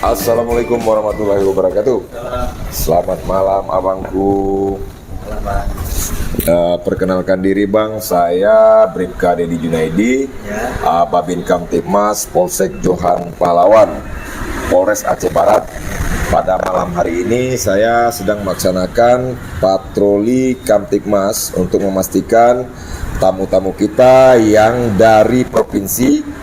Assalamualaikum warahmatullahi wabarakatuh. Selamat malam abangku. Perkenalkan diri bang, saya Bribka Dedi Junaidi, Babin Kamtibmas Polsek Johan Pahlawan, Polres Aceh Barat. Pada malam hari ini saya sedang melaksanakan patroli Kamtibmas untuk memastikan tamu-tamu kita yang dari provinsi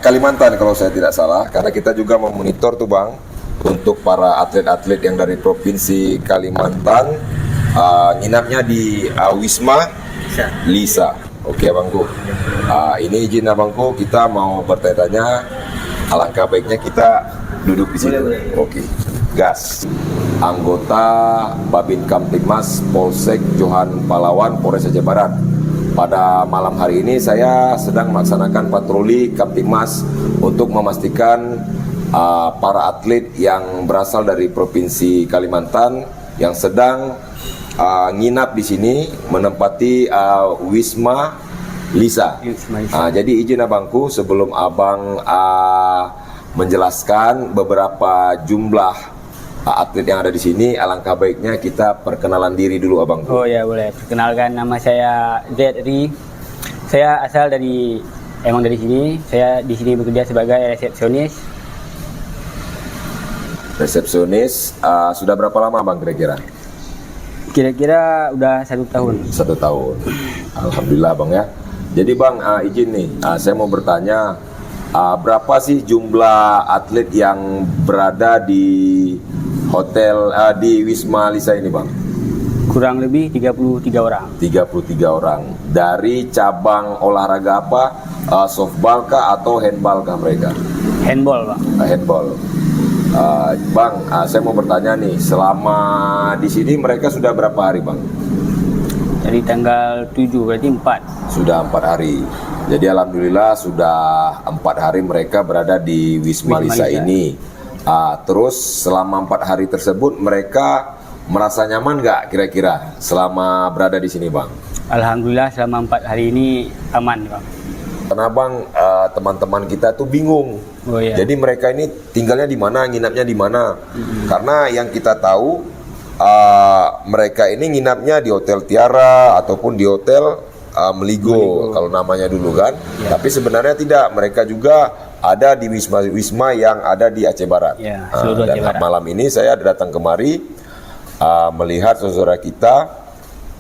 Kalimantan kalau saya tidak salah, karena kita juga memonitor tuh bang untuk para atlet-atlet yang dari provinsi Kalimantan nginapnya di Wisma Lisa. Oke abangku, ini izin abangku, kita mau bertanya-tanya, alangkah baiknya kita duduk di sini. Oke, gas. Anggota Babin Kamtibmas Polsek Johan Pahlawan, Polres Aceh Barat. Pada malam hari ini saya sedang melaksanakan patroli Kamtibmas untuk memastikan para atlet yang berasal dari provinsi Kalimantan yang sedang nginap di sini menempati Wisma Lisa. Jadi izin abangku, sebelum abang menjelaskan beberapa jumlah atlet yang ada di sini, alangkah baiknya kita perkenalan diri dulu abang. Oh ya boleh. Perkenalkan, nama saya Zedri. Saya asal dari sini. Saya di sini bekerja sebagai resepsionis. Resepsionis, sudah berapa lama bang kira-kira? Kira-kira udah 1 tahun. 1 tahun. Alhamdulillah bang ya. Jadi bang, izin nih, saya mau bertanya, berapa sih jumlah atlet yang berada di hotel di Wisma Lisa ini bang? Kurang lebih 33 orang. 33 orang. Dari cabang olahraga apa? Softball kah atau handball kah mereka? Handball bang. Handball. Bang, saya mau bertanya nih, selama di sini mereka sudah berapa hari bang? Dari tanggal 7, berarti 4. Sudah 4 hari. Jadi alhamdulillah sudah 4 hari mereka berada di Wisma Lisa ini. Terus selama 4 hari tersebut mereka merasa nyaman nggak kira-kira selama berada di sini bang? Alhamdulillah selama 4 hari ini aman bang. Karena bang, teman-teman kita tuh bingung. Oh, iya. Jadi mereka ini tinggalnya di mana, nginapnya di mana? Karena yang kita tahu mereka ini nginapnya di Hotel Tiara ataupun di Hotel Meligo kalau namanya dulu kan. Ya. Tapi sebenarnya tidak, mereka juga ada di wisma yang ada di Aceh Barat. Ya, dan Aceh Barat. Malam ini saya datang kemari melihat saudara kita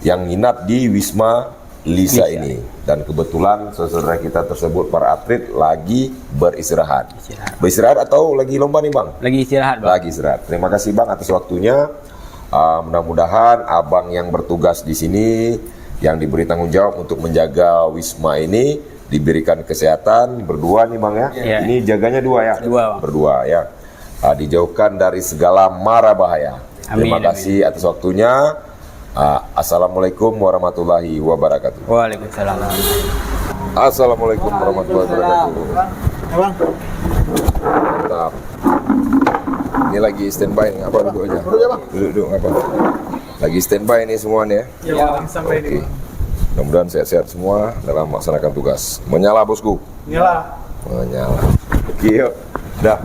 yang nginap di Wisma Lisa ini. Dan kebetulan saudara kita tersebut, para atlet lagi beristirahat. Beristirahat atau lagi lomba nih bang? Lagi istirahat bang. Lagi istirahat. Terima kasih bang atas waktunya. Mudah-mudahan abang yang bertugas di sini, yang diberi tanggung jawab untuk menjaga Wisma ini, diberikan kesehatan. Berdua nih bang ya. Ya. Ini jaganya 2 ya? Berdua ya. Dijauhkan dari segala mara bahaya. Amin, Terima kasih atas waktunya. Assalamualaikum warahmatullahi wabarakatuh. Waalaikumsalam. Assalamualaikum warahmatullahi wabarakatuh. Mantap. Ini lagi standby nih, apa duduk aja? Duduk apa? Lagi standby nih semuanya. Ya, sampai Oke. Mudah-mudahan sehat-sehat semua dalam melaksanakan tugas. Menyala bosku. Nyala. Menyala. Oke, yuk. Dah.